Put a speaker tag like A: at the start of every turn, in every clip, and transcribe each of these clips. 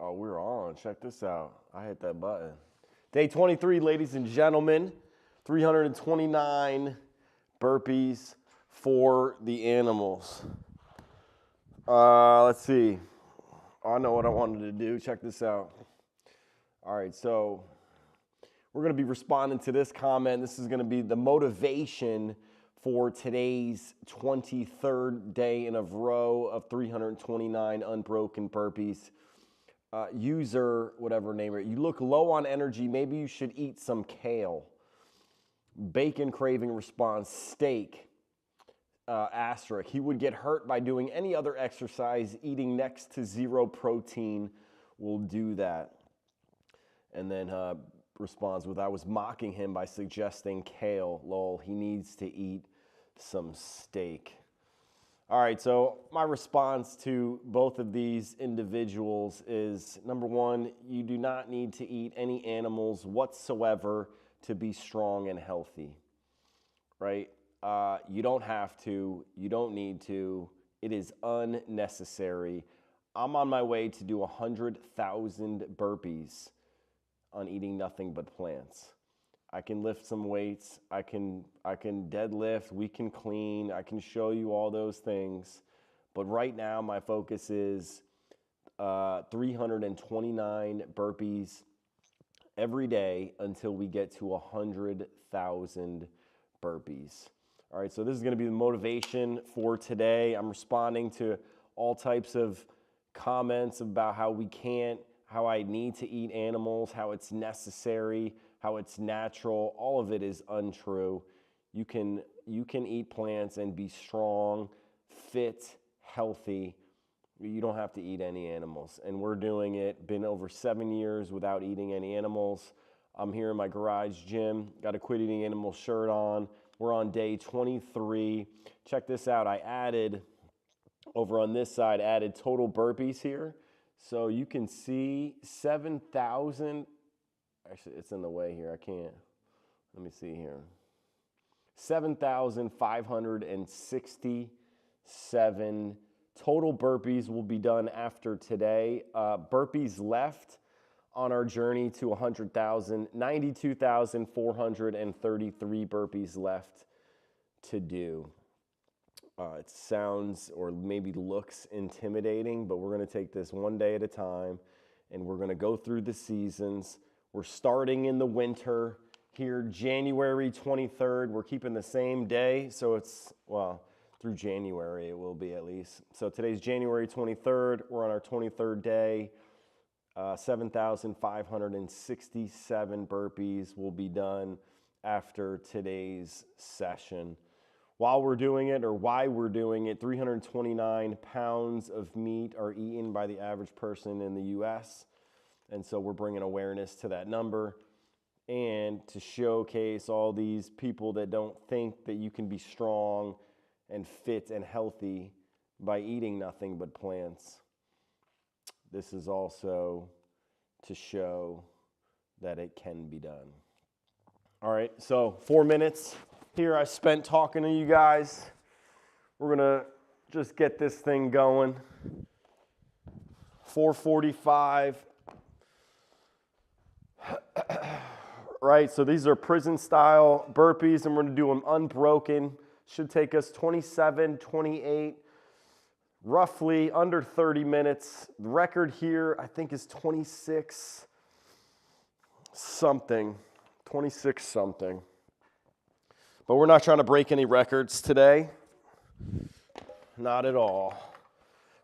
A: Oh, we're on. Check this out. I hit that button. Day 23, ladies and gentlemen. 329 burpees for the animals. Let's see. I know what I wanted to do. Check this out. All right, so we're going to be responding to this comment. This is going to be the motivation for today's 23rd day in a row of 329 unbroken burpees. User, whatever name it, you look low on energy. Maybe you should eat some kale. Bacon craving response, steak, asterisk. He would get hurt by doing any other exercise. Eating next to zero protein will do that. And then responds with, I was mocking him by suggesting kale. Lol, he needs to eat some steak. All right, so my response to both of these individuals is, number one, you do not need to eat any animals whatsoever to be strong and healthy, right? You don't have to, you don't need to, it is unnecessary. I'm on my way to do 100,000 burpees on eating nothing but plants. I can lift some weights, I can deadlift, we can clean, I can show you all those things. But right now my focus is 329 burpees every day until we get to 100,000 burpees. All right, so this is gonna be the motivation for today. I'm responding to all types of comments about how we can't, how I need to eat animals, how it's necessary, how it's natural. All of it is untrue. You can eat plants and be strong, fit, healthy. You don't have to eat any animals. And we're doing it. Been over 7 years without eating any animals. I'm here in my garage gym. Got a Quit Eating Animals shirt on. We're on day 23. Check this out. I added, over on this side, added total burpees here. So you can see 7,000. Actually, it's in the way here. I can't. Let me see here. 7,567 total burpees will be done after today. Burpees left on our journey to 100,000. 92,433 burpees left to do. It sounds or maybe looks intimidating, but we're going to take this one day at a time, and we're going to go through the seasons. We're starting in the winter here, January 23rd. We're keeping the same day, so it's, well, through January it will be at least. So today's January 23rd. We're on our 23rd day. 7,567 burpees will be done after today's session. While we're doing it, or why we're doing it, 329 pounds of meat are eaten by the average person in the U.S., and so we're bringing awareness to that number and to showcase all these people that don't think that you can be strong and fit and healthy by eating nothing but plants. This is also to show that it can be done. All right, so 4 minutes here I spent talking to you guys. We're gonna just get this thing going. 4:45. Right, so these are prison style burpees, and we're gonna do them unbroken. Should take us 27, 28, roughly under 30 minutes. The record here, I think, is 26 something. But we're not trying to break any records today. Not at all.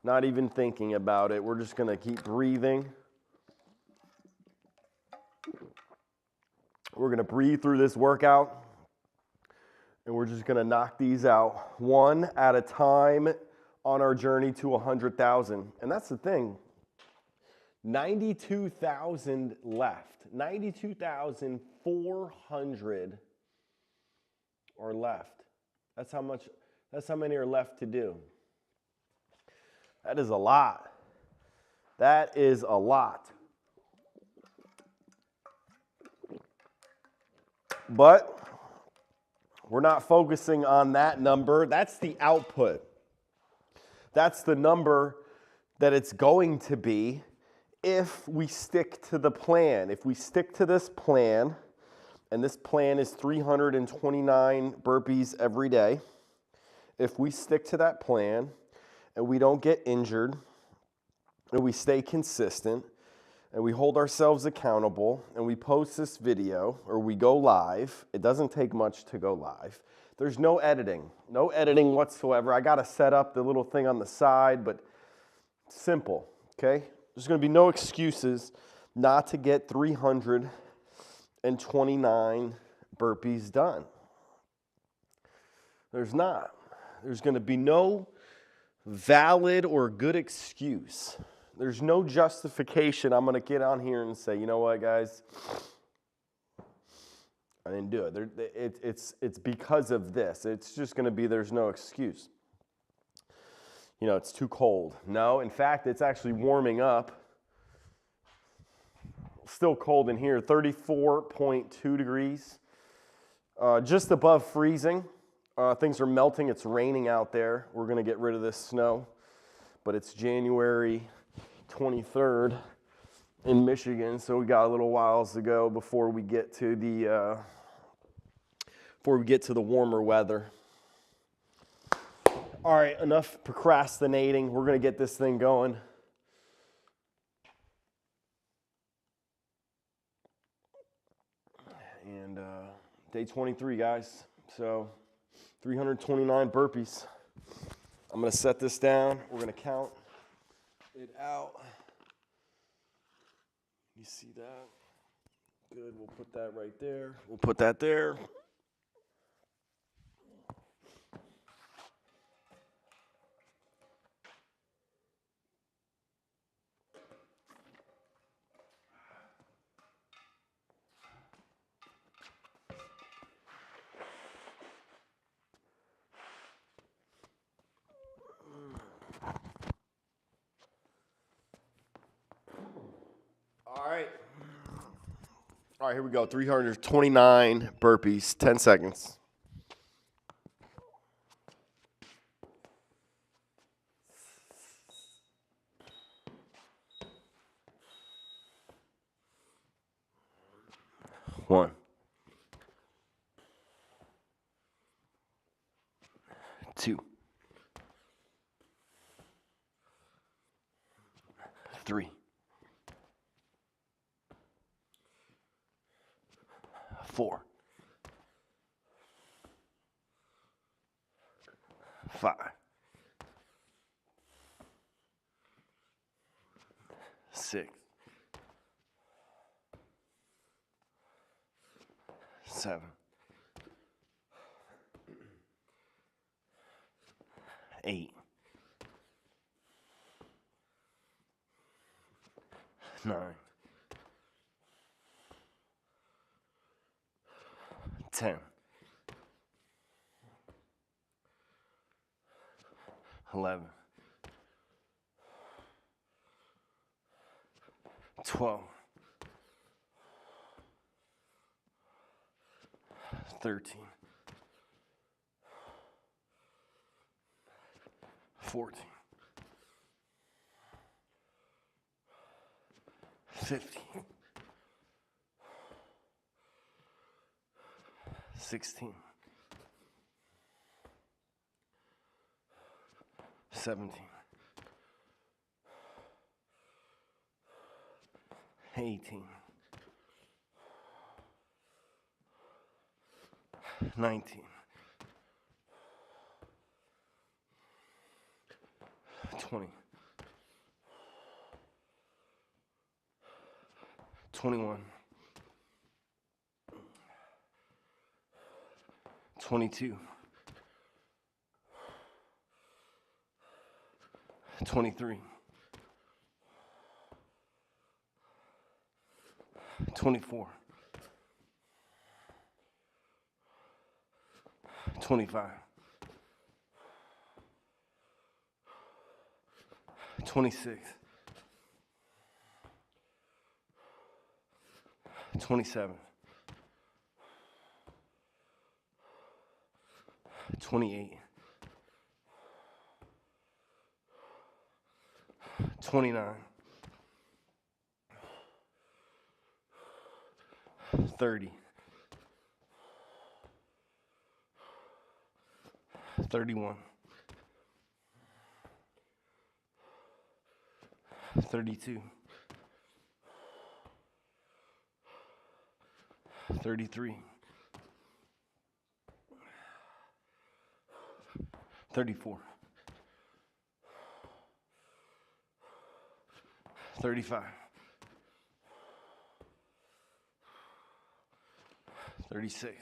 A: Not even thinking about it. We're just gonna keep breathing. We're gonna breathe through this workout, and we're just gonna knock these out one at a time on our journey to 100,000. And that's the thing. 92,000 left. 92,400 are left. That's how many are left to do. That is a lot. That is a lot. But we're not focusing on that number. That's the output. That's the number that it's going to be. if we stick to the plan. If we stick to this plan, and this plan is 329 burpees every day, if we stick to that plan and we don't get injured and we stay consistent and we hold ourselves accountable and we post this video or we go live, it doesn't take much to go live. There's no editing whatsoever. I got to set up the little thing on the side, but simple, okay? There's going to be no excuses not to get 329 burpees done. There's not. There's going to be no valid or good excuse. There's no justification. I'm going to get on here and say, you know what, guys? I didn't do it. It's because of this. It's just going to be there's no excuse. You know, it's too cold. No, in fact, it's actually warming up. Still cold in here, 34.2 degrees. Just above freezing. Things are melting. It's raining out there. We're going to get rid of this snow. But it's January 23rd in Michigan, so we got a little whiles to go before we get to the warmer weather. All right, enough procrastinating. We're going to get this thing going. And day 23, guys. So 329 burpees. I'm going to set this down. We're going to count it out. You see that? Good. We'll put that right there. We'll put that there. All right, here we go. 329 burpees, 10 seconds. One. Two. Three. 4. 5. 6. 7. 8. 9. 10. 11. 12. 13. 14. 15. 16. 17. 18. 19. 20. 21. 22. 23. 24. 25. 26. 27. 28. 29. 30, 31, 32, 33, 34, 35, 36,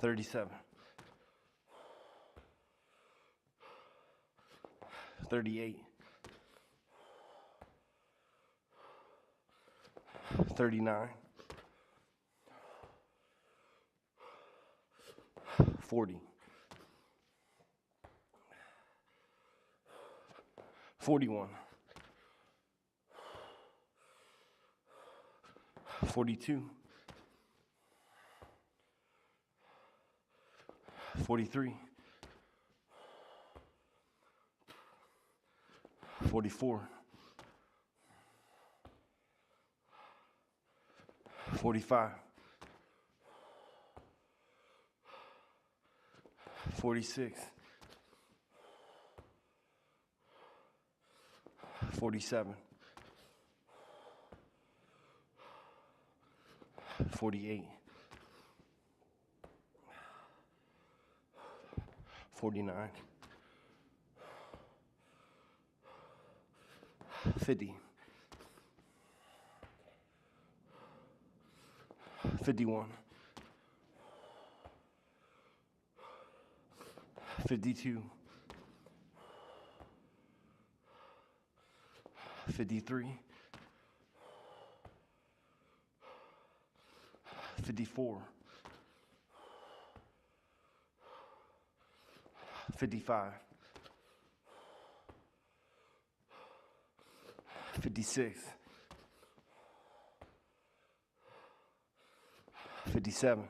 A: 37, 38, 39, 40, 41, 42, 43, 44, 45, 46, 47, 48, 49, 50, 51, 52, 53, 54, 55, 56, 57,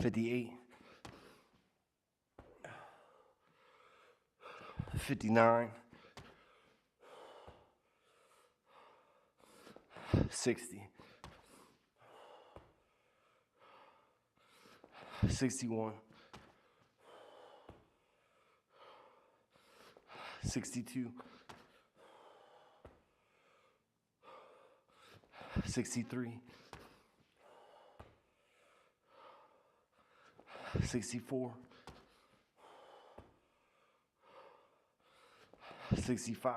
A: 58, 59, 60, 61, 62, 63, 64, 65,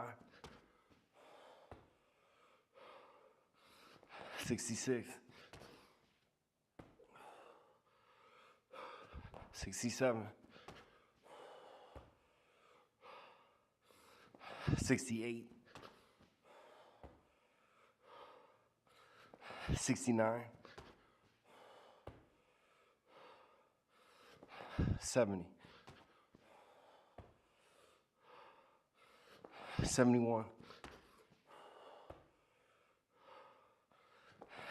A: 66, 67, 68, 69, 70, 71,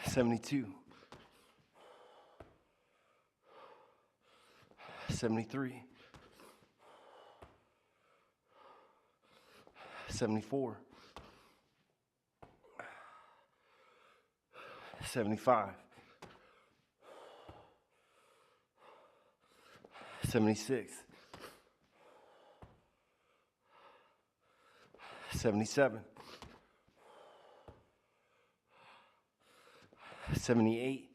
A: 72, 73, 74, 75, 76, 77, 78,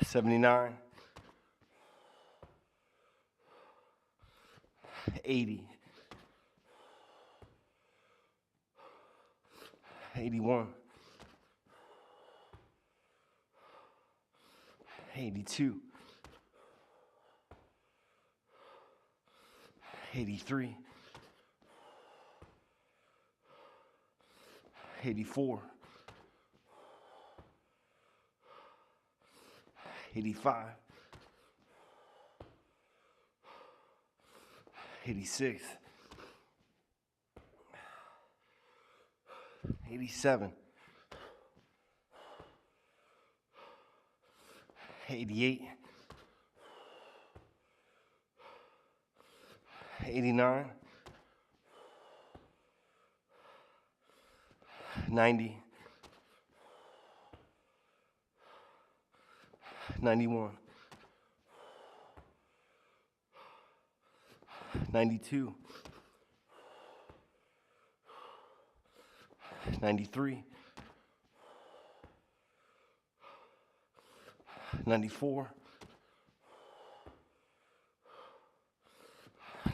A: 79, 80, 81, 82, 83, 84, 85, 86, 87, 88, 89, 90, 91, 92, 93, 94,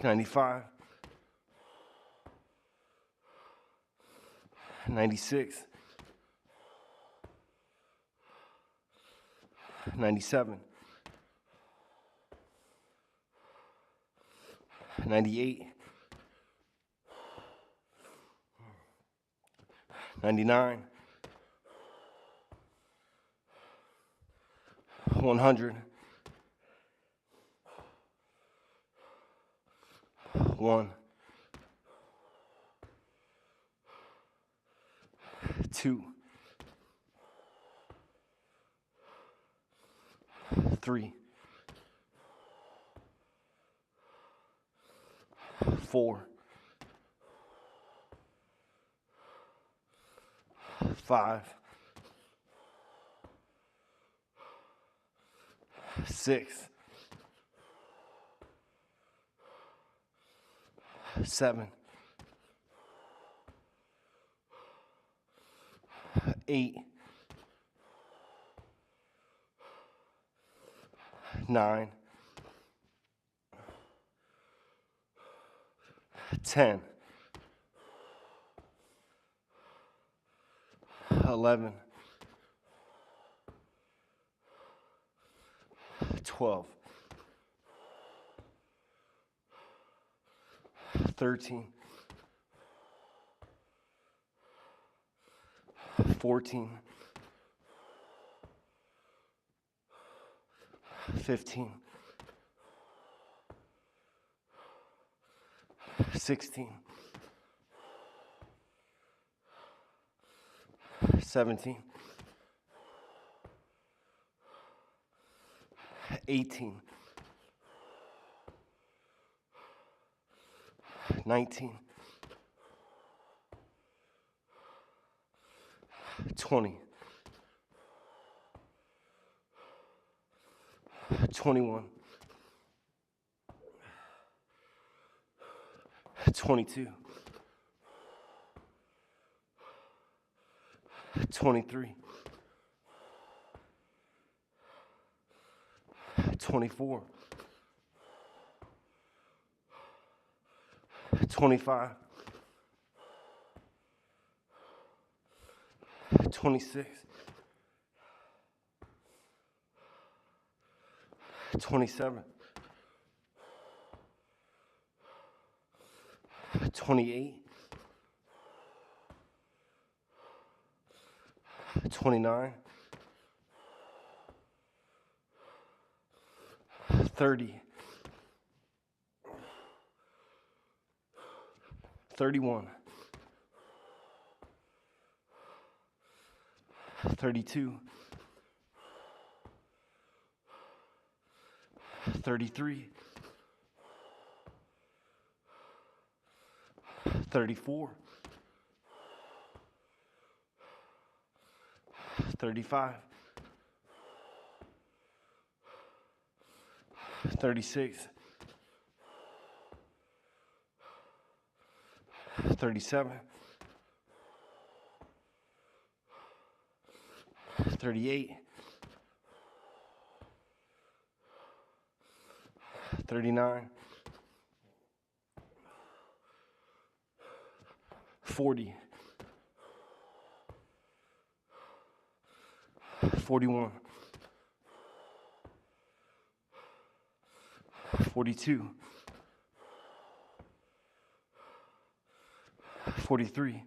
A: 95, 96, 97, 98, 99, 100, 1, 2, 3, 4, 5, 6, 7, 8, 9, 10, 11, 12, 13, 14, 15, 16, 17, 18, 19, 20, 21, 22, 23, 24, 25, 26, 27, 28, 29, 30, 31, 32, 33, 34, 35, 36, 37, 38, 39, 40, 41, 42, 43,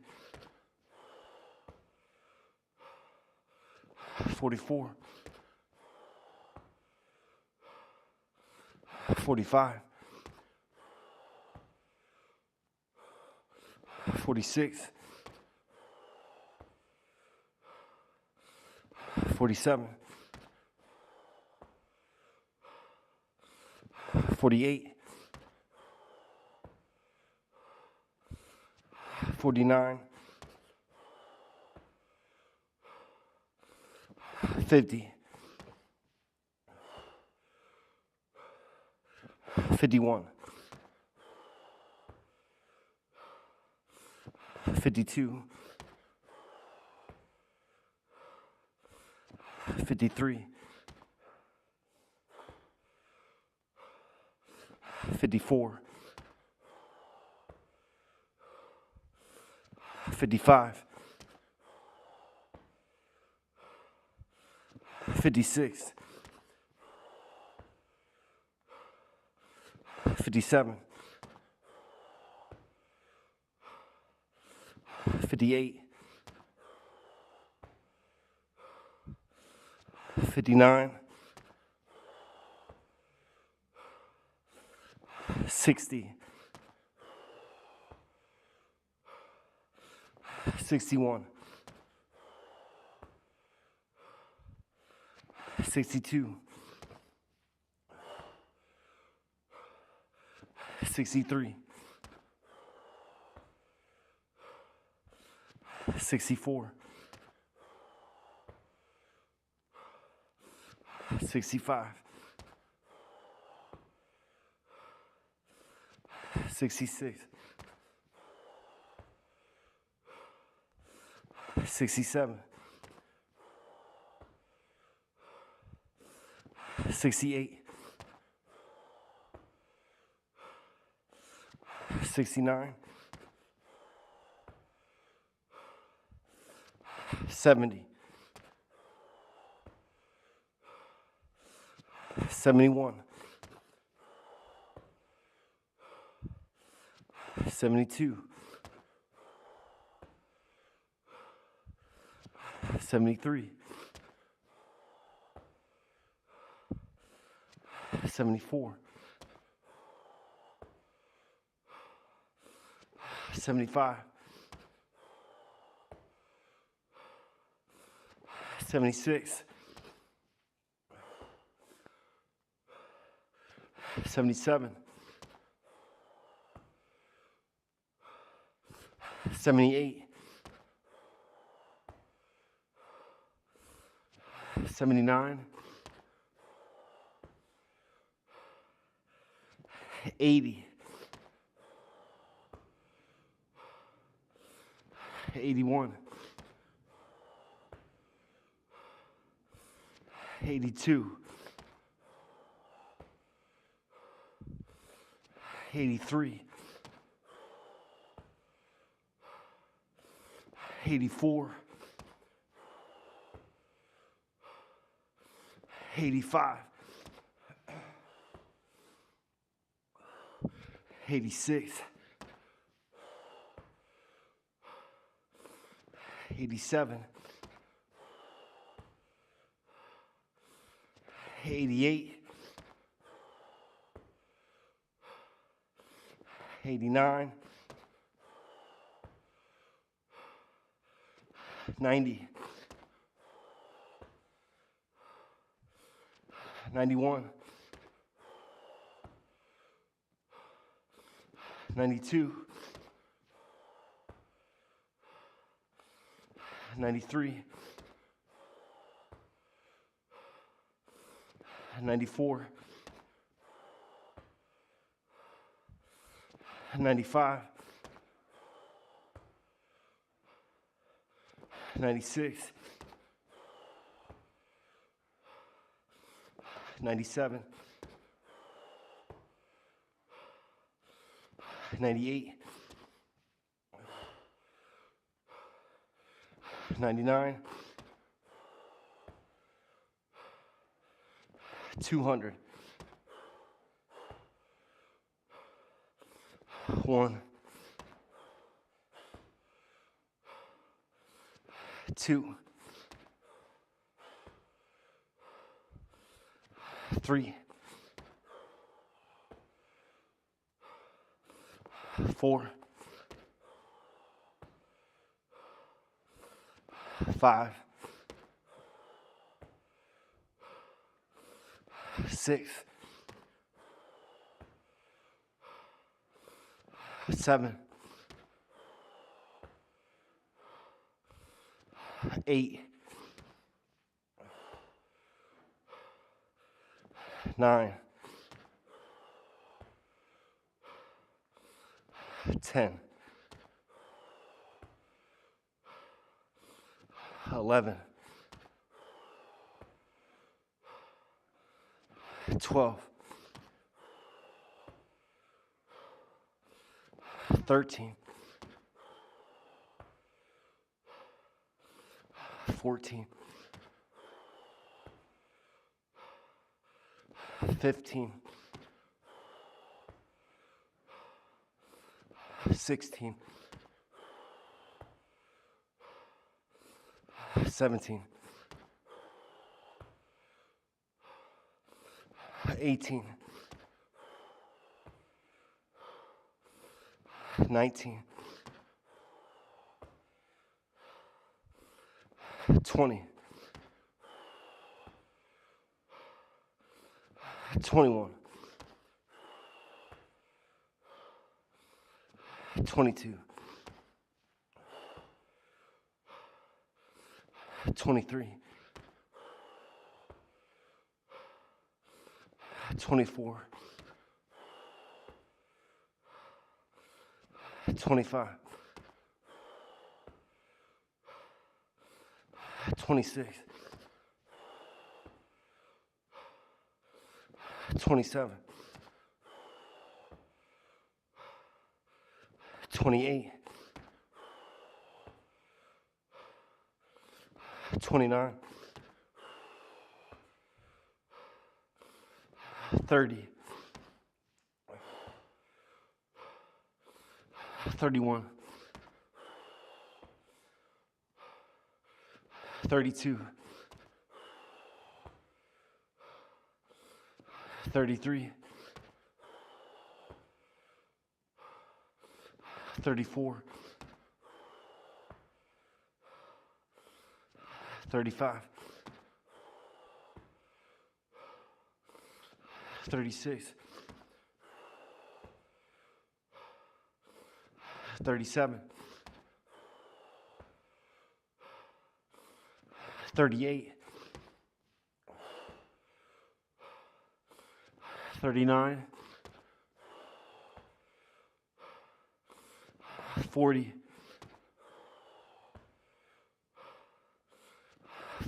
A: 44, 45, 46, 47, 48,
B: 49, 50, 51, 52, 53, 54, 55, 56, 57, 58, 59, 60, 61, 62, 63, 64, 65, 66, 67, 68, 69, 70, 71, 72, 73, 74, 75, 76, 77, 78, 79, 80, 81, 82, 83, 84, 85, 86, 87, 88, 89, 90, 91, 92, 93, 94, 95, 96, 97, 98, 99, 200, 1, 2, 3, 4, 5, 6, 7, 8, 9, 10, 11, 12, 13, 14, 15, 16, 17, 18, 19, 20, 21, 22, 23, 24, 25, 26, 27, 28, 29, 30, 31, 32, 33, 34, 35, 36, 37, 38, 39, 40,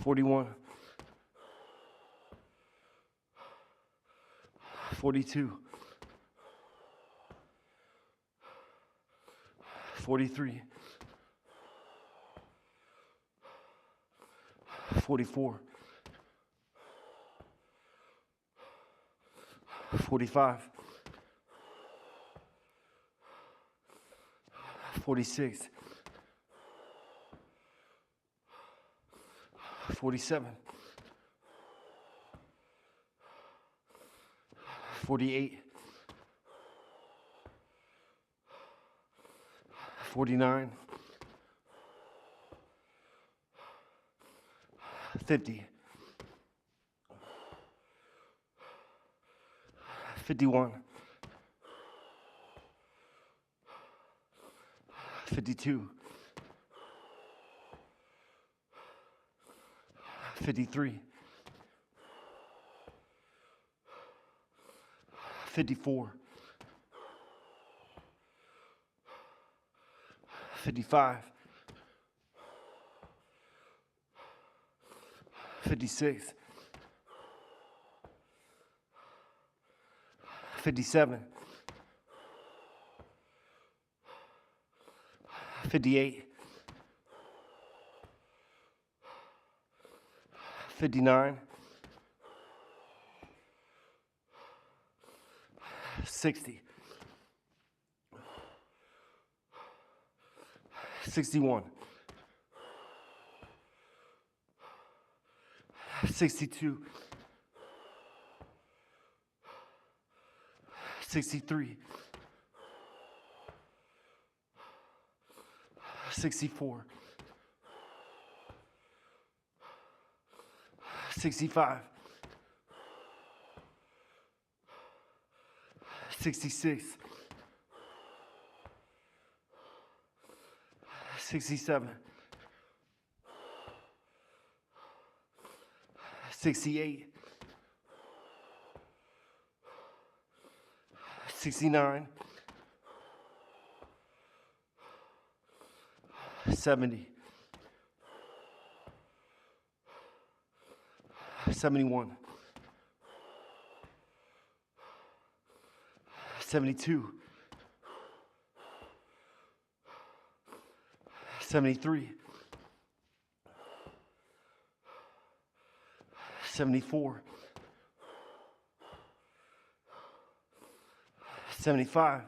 B: 41, 42, 43, 44, 45, 46, 47, 48, 49, 50, 51, 52, 53, 54, 55, 56, 57, 58, 59, 60, 61, 62, 63, 64, 65, 66, 67, 68, 69, 70, 71, 72, 73, 74, 75,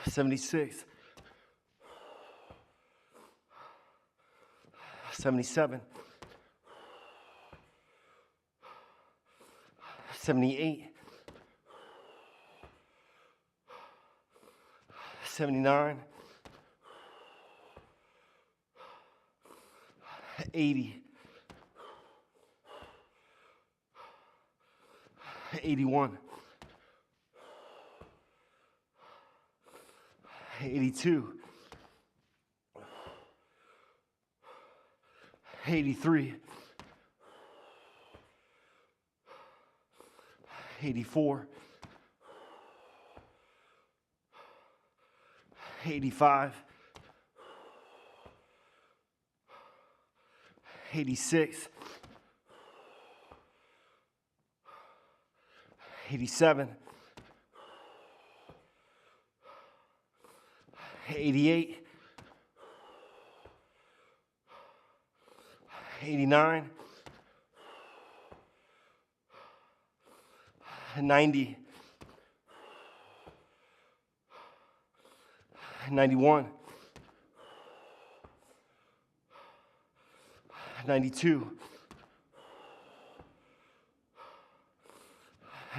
B: 76, 77, 78, 79, 80, 81, 82, 83, 84, 85, 86, 87, 88, 89, 90, 91, 92,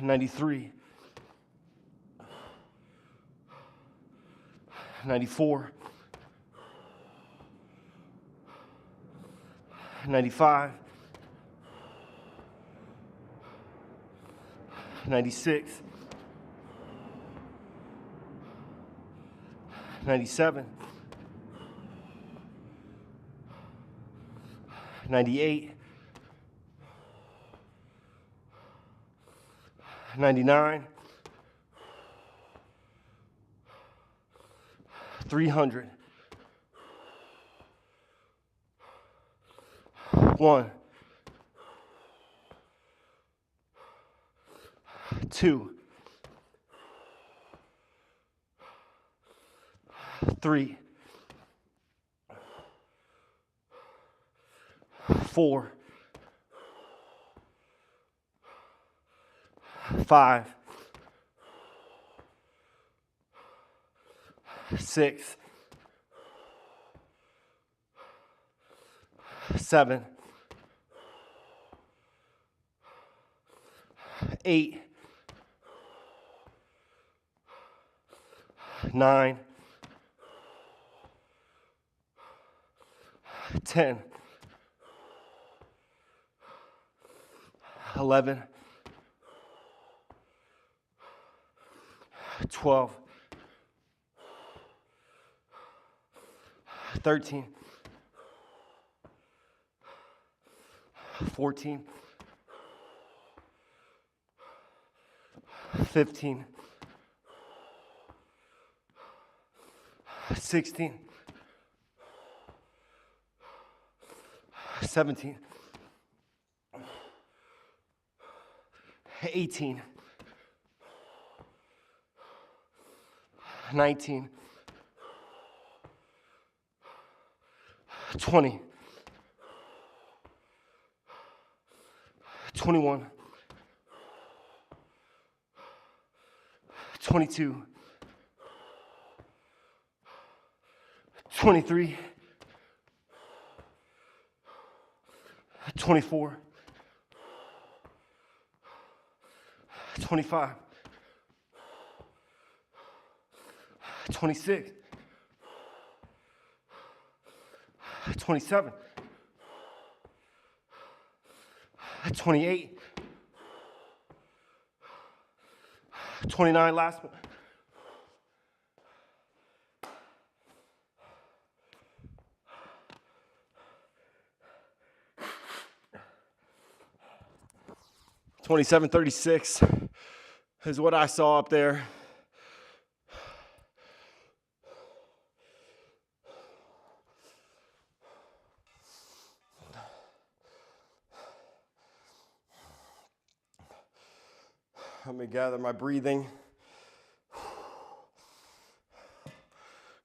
B: 93, 94, 95, 96, 97, 98, 99, 300, 1, 2, 3, 4, 5, 6, 7, 8, 9, 10, 11, 12, 13, 14, 15, 16, 17, 18, 19, 20, 21, 22, 23, 24, 25, 26, 27, 28, 29, last one.
A: 27:36 is what I saw up there. Let me gather my breathing.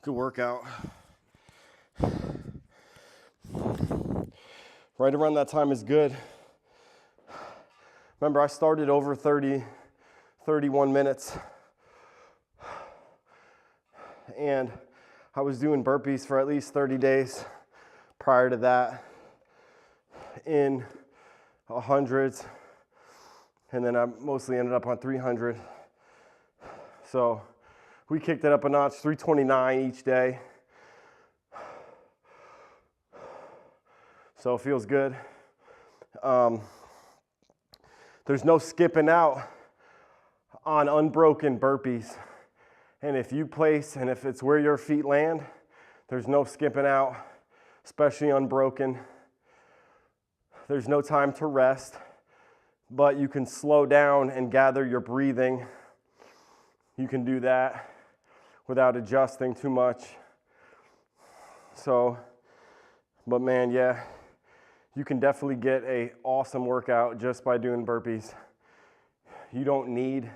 A: Good workout. Right around that time is good. Remember, I started over 31 minutes. And I was doing burpees for at least 30 days prior to that in 100s. And then I mostly ended up on 300. So we kicked it up a notch, 329 each day. So it feels good. There's no skipping out on unbroken burpees. And if you place, and if it's where your feet land, there's no skipping out, especially unbroken. There's no time to rest, but you can slow down and gather your breathing. You can do that without adjusting too much. So, but man, yeah, you can definitely get an awesome workout just by doing burpees. You don't need,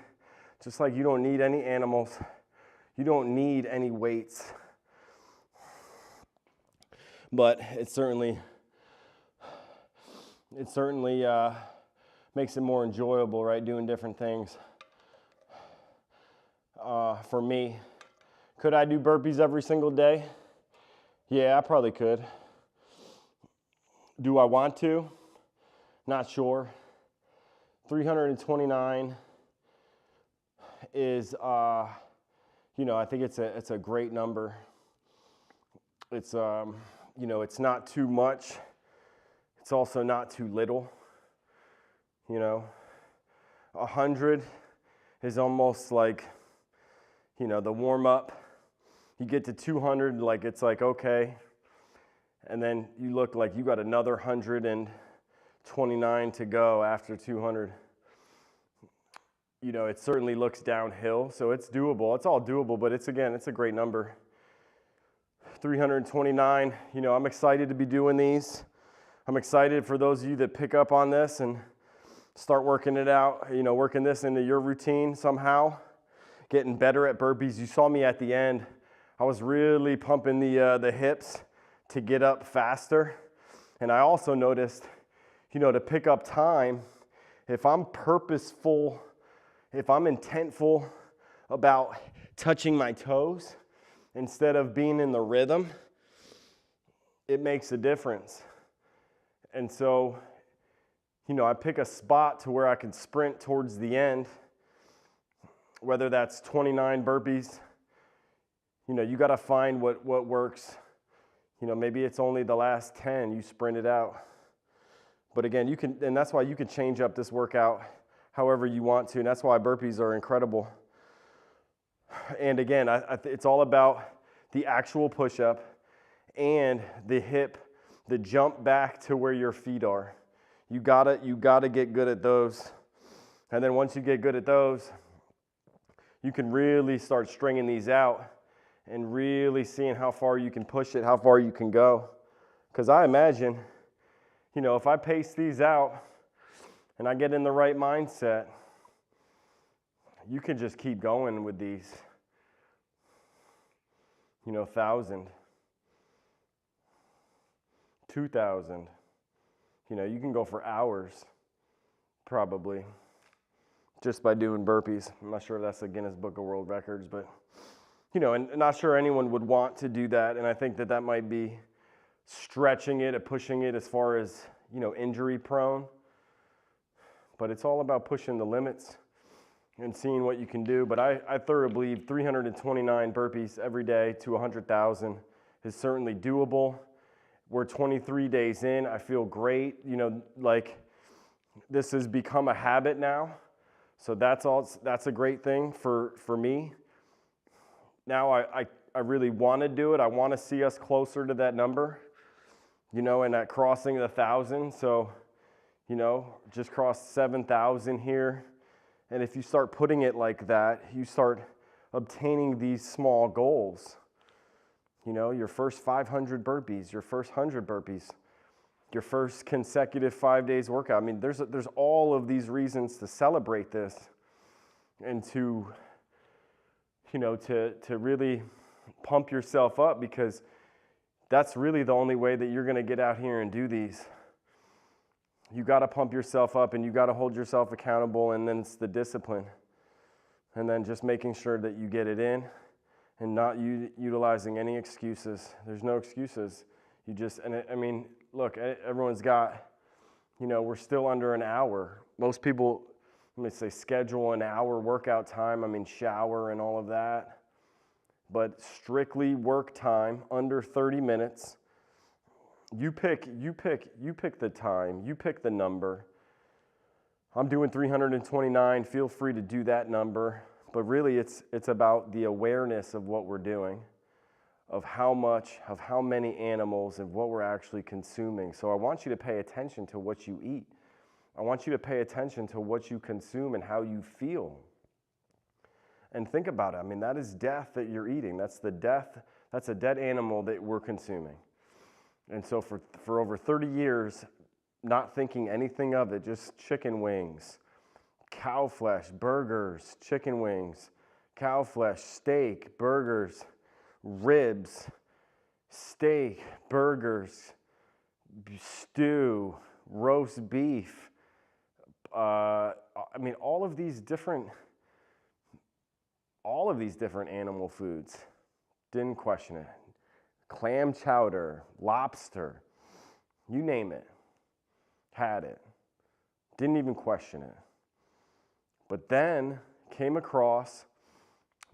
A: just like you don't need any animals, you don't need any weights. But it certainly makes it more enjoyable, right? Doing different things. For me, could I do burpees every single day? Yeah, I probably could. Do I want to? Not sure. 329 is, I think it's a great number. It's, it's not too much. It's also not too little. 100 is almost like, the warm up. You get to 200, like it's like, okay. And then you look like you got another 129 to go after 200. It certainly looks downhill, so it's doable. It's all doable, but it's a great number. 329, I'm excited to be doing these. I'm excited for those of you that pick up on this and start working it out, working this into your routine somehow, getting better at burpees. You saw me at the end. I was really pumping the hips to get up faster. And I also noticed, to pick up time, if I'm purposeful, if I'm intentful about touching my toes instead of being in the rhythm, it makes a difference. And so, I pick a spot to where I can sprint towards the end, whether that's 29 burpees. You got to find what works. Maybe it's only the last 10 you sprint it out. But again, and that's why you can change up this workout however you want to, and that's why burpees are incredible. And again, it's all about the actual push-up and the hip, the jump back to where your feet are. You gotta get good at those. And then once you get good at those, you can really start stringing these out and really seeing how far you can push it, how far you can go. Because I imagine, if I pace these out and I get in the right mindset, you can just keep going with these. 1,000, 2,000. You can go for hours, probably, just by doing burpees. I'm not sure if that's the Guinness Book of World Records, but, and not sure anyone would want to do that. And I think that might be stretching it and pushing it as far as, injury prone. But it's all about pushing the limits and seeing what you can do. But I thoroughly believe 329 burpees every day to 100,000 is certainly doable. We're 23 days in. I feel great. This has become a habit now. So that's a great thing for me. Now I really want to do it. I want to see us closer to that number, and at crossing the 1,000. So, you know, just crossed 7,000 here. And if you start putting it like that, you start obtaining these small goals. You know, your first 500 burpees, your first 100 burpees, your first consecutive 5 days workout. I mean, there's all of these reasons to celebrate this and to, you know, to really pump yourself up, because that's really the only way that you're going to get out here and do these. You got to pump yourself up and you got to hold yourself accountable, and then it's the discipline. And then just making sure that you get it in and not utilizing any excuses. There's no excuses. You just, and I mean, look, everyone's got, you know, we're still under an hour. Most people, let me say, schedule an hour workout time. I mean, shower and all of that. But strictly work time, under 30 minutes. You pick the time, you pick the number. I'm doing 329, feel free to do that number. But really it's about the awareness of what we're doing, of how much, of how many animals, and what we're actually consuming. So I want you to pay attention to what you eat. I want you to pay attention to what you consume and how you feel. And think about it. I mean, that is death that you're eating. That's the death, that's a dead animal that we're consuming. And so for over 30 years, not thinking anything of it, just chicken wings, cow flesh, burgers, chicken wings, cow flesh, steak, burgers, ribs, steak, burgers, stew, roast beef. I mean, all of these different animal foods. Didn't question it. Clam chowder, lobster, you name it. Had it. Didn't even question it. But then came across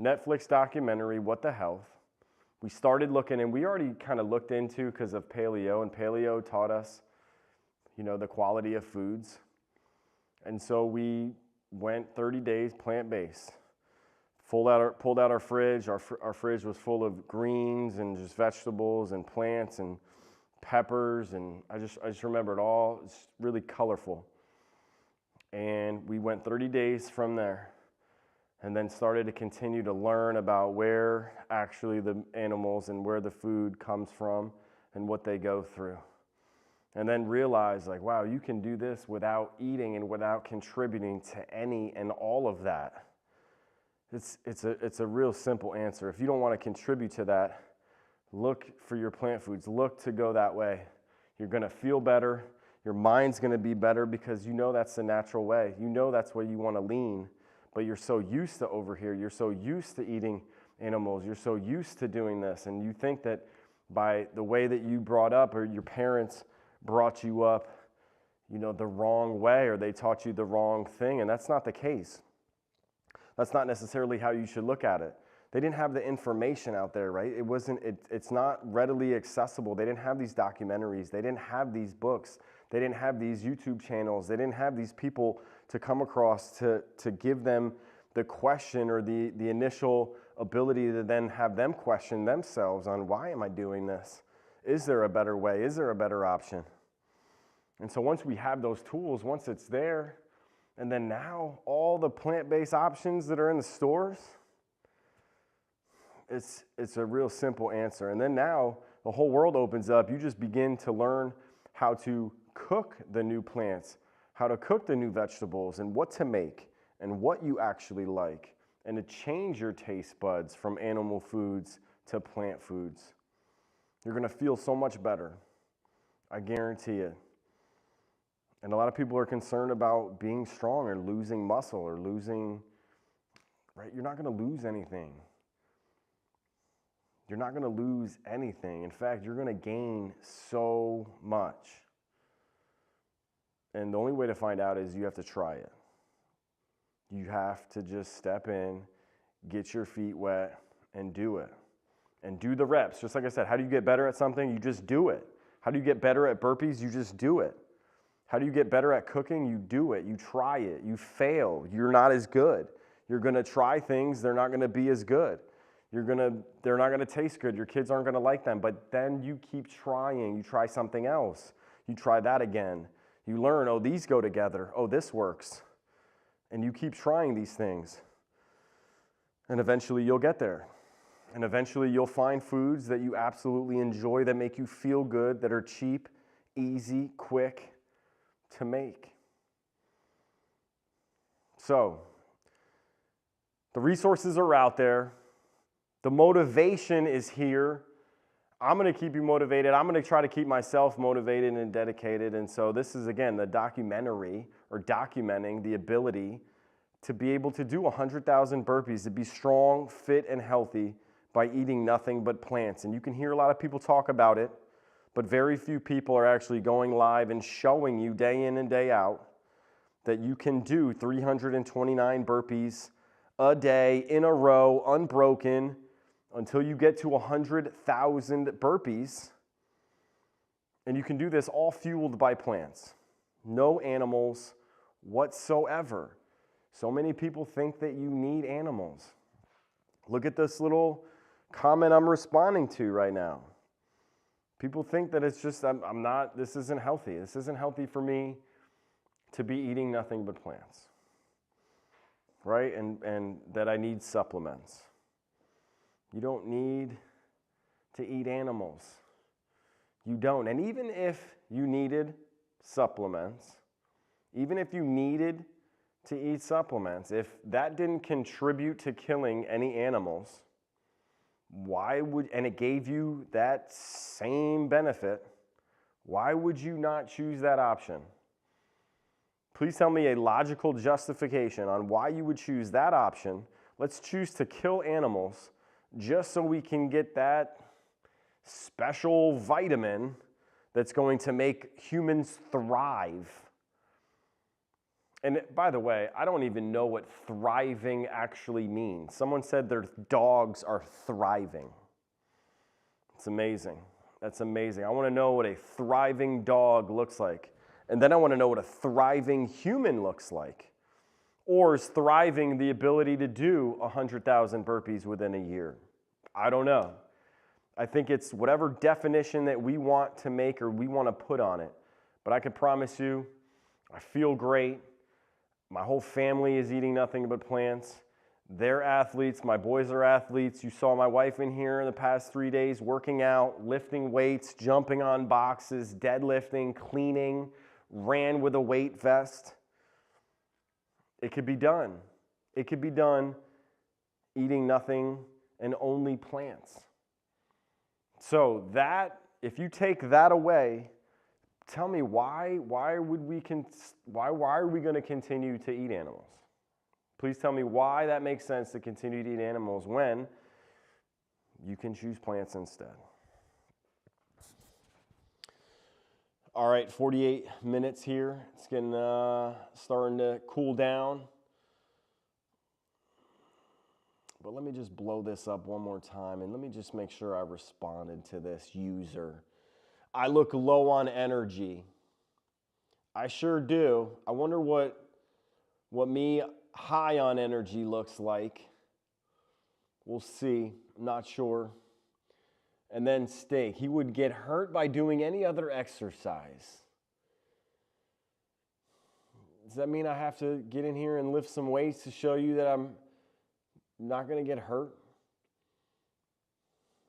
A: Netflix documentary, What the Health. We started looking, and we already kind of looked into because of paleo, and paleo taught us, you know, the quality of foods. And so we went 30 days plant-based. Pulled out our fridge. Our fridge was full of greens and just vegetables and plants and peppers, and I just remember it all. It's really colorful. And we went 30 days from there, and then started to continue to learn about where actually the animals and where the food comes from and what they go through. And then realized, like, wow, you can do this without eating and without contributing to any and all of that. It's a real simple answer. If you don't want to contribute to that, look for your plant foods. Look to go that way. You're going to feel better. Your mind's going to be better because you know that's the natural way. You know that's where you want to lean, but you're so used to over here. You're so used to eating animals. You're so used to doing this, and you think that by the way that you brought up, or your parents brought you up, you know, the wrong way, or they taught you the wrong thing, and that's not the case. That's not necessarily how you should look at it. They didn't have the information out there, right? It's not readily accessible. They didn't have these documentaries. They didn't have these books. They didn't have these YouTube channels. They didn't have these people to come across to give them the question or the initial ability to then have them question themselves on, why am I doing this? Is there a better way? Is there a better option? And so once we have those tools, once it's there, and then now all the plant-based options that are in the stores, it's a real simple answer. And then now the whole world opens up. You just begin to learn how to cook the new plants, how to cook the new vegetables, and what to make, and what you actually like, and to change your taste buds from animal foods to plant foods. You're going to feel so much better. I guarantee it. And a lot of people are concerned about being strong or losing muscle or losing, right? You're not going to lose anything. You're not going to lose anything. In fact, you're going to gain so much. And the only way to find out is you have to try it. You have to just step in, get your feet wet, and do it. And do the reps. Just like I said, how do you get better at something? You just do it. How do you get better at burpees? You just do it. How do you get better at cooking? You do it. You try it. You fail. You're not as good. You're going to try things. They're not going to be as good. They're not going to taste good. Your kids aren't going to like them. But then you keep trying. You try something else. You try that again. You learn, oh, these go together. Oh, this works. And you keep trying these things. And eventually you'll get there. And eventually you'll find foods that you absolutely enjoy, that make you feel good, that are cheap, easy, quick to make. So, the resources are out there. The motivation is here. I'm going to keep you motivated. I'm going to try to keep myself motivated and dedicated. And so this is, again, the documentary, or documenting the ability to be able to do 100,000 burpees, to be strong, fit, and healthy by eating nothing but plants. And you can hear a lot of people talk about it, but very few people are actually going live and showing you day in and day out that you can do 329 burpees a day in a row, unbroken, until you get to 100,000 burpees. And you can do this all fueled by plants. No animals whatsoever. So many people think that you need animals. Look at this little comment I'm responding to right now. People think that it's just, this isn't healthy. This isn't healthy for me to be eating nothing but plants. Right? And that I need supplements. You don't need to eat animals. You don't. And even if you needed supplements, even if you needed to eat supplements, if that didn't contribute to killing any animals, and it gave you that same benefit, why would you not choose that option? Please tell me a logical justification on why you would choose that option. Let's choose to kill animals just so we can get that special vitamin that's going to make humans thrive. And by the way, I don't even know what thriving actually means. Someone said their dogs are thriving. It's amazing. That's amazing. I want to know what a thriving dog looks like. And then I want to know what a thriving human looks like. Or is thriving the ability to do 100,000 burpees within a year? I don't know. I think it's whatever definition that we want to make or we want to put on it. But I can promise you, I feel great. My whole family is eating nothing but plants. They're athletes. My boys are athletes. You saw my wife in here in the past 3 days working out, lifting weights, jumping on boxes, deadlifting, cleaning, ran with a weight vest. It could be done. It could be done eating nothing and only plants. So that, if you take that away, tell me why are we going to continue to eat animals? Please tell me why that makes sense to continue to eat animals when you can choose plants instead. All right, 48 minutes here. It's getting starting to cool down. But let me just blow this up one more time, and let me just make sure I responded to this user. I look low on energy. I sure do. I wonder what me high on energy looks like. We'll see. I'm not sure. And then Steak. He would get hurt by doing any other exercise. Does that mean I have to get in here and lift some weights to show you that I'm not going to get hurt?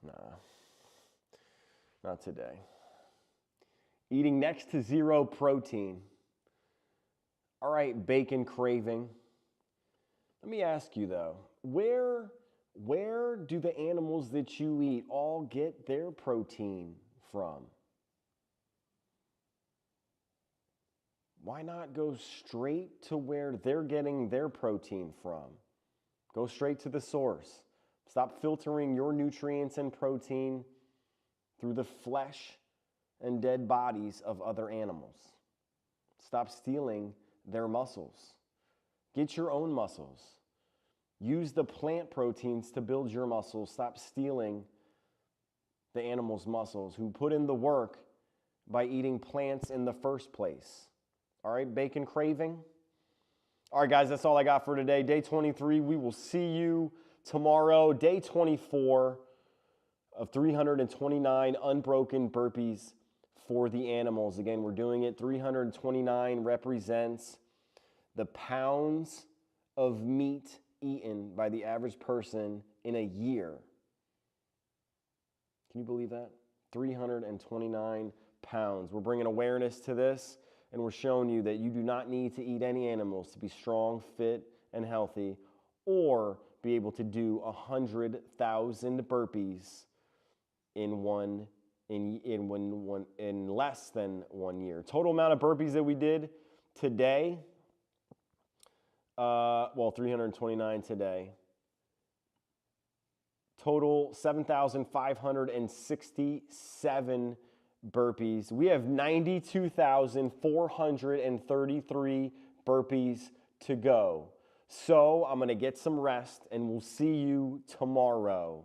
A: Nah. Not today. Eating next to zero protein. All right, bacon craving. Let me ask you though, where do the animals that you eat all get their protein from? Why not go straight to where they're getting their protein from? Go straight to the source. Stop filtering your nutrients and protein through the flesh and dead bodies of other animals. Stop stealing their muscles. Get your own muscles. Use the plant proteins to build your muscles. Stop stealing the animal's muscles who put in the work by eating plants in the first place. All right, bacon craving? All right, guys, that's all I got for today. Day 23, we will see you tomorrow. Day 24 of 329 unbroken burpees for the animals. Again, we're doing it. 329 represents the pounds of meat eaten by the average person in a year. Can you believe that? 329 pounds. We're bringing awareness to this, and we're showing you that you do not need to eat any animals to be strong, fit, and healthy, or be able to do 100,000 burpees in less than 1 year. Total amount of burpees that we did today, 329 today. Total 7,567 burpees. We have 92,433 burpees to go. So I'm going to get some rest, and we'll see you tomorrow.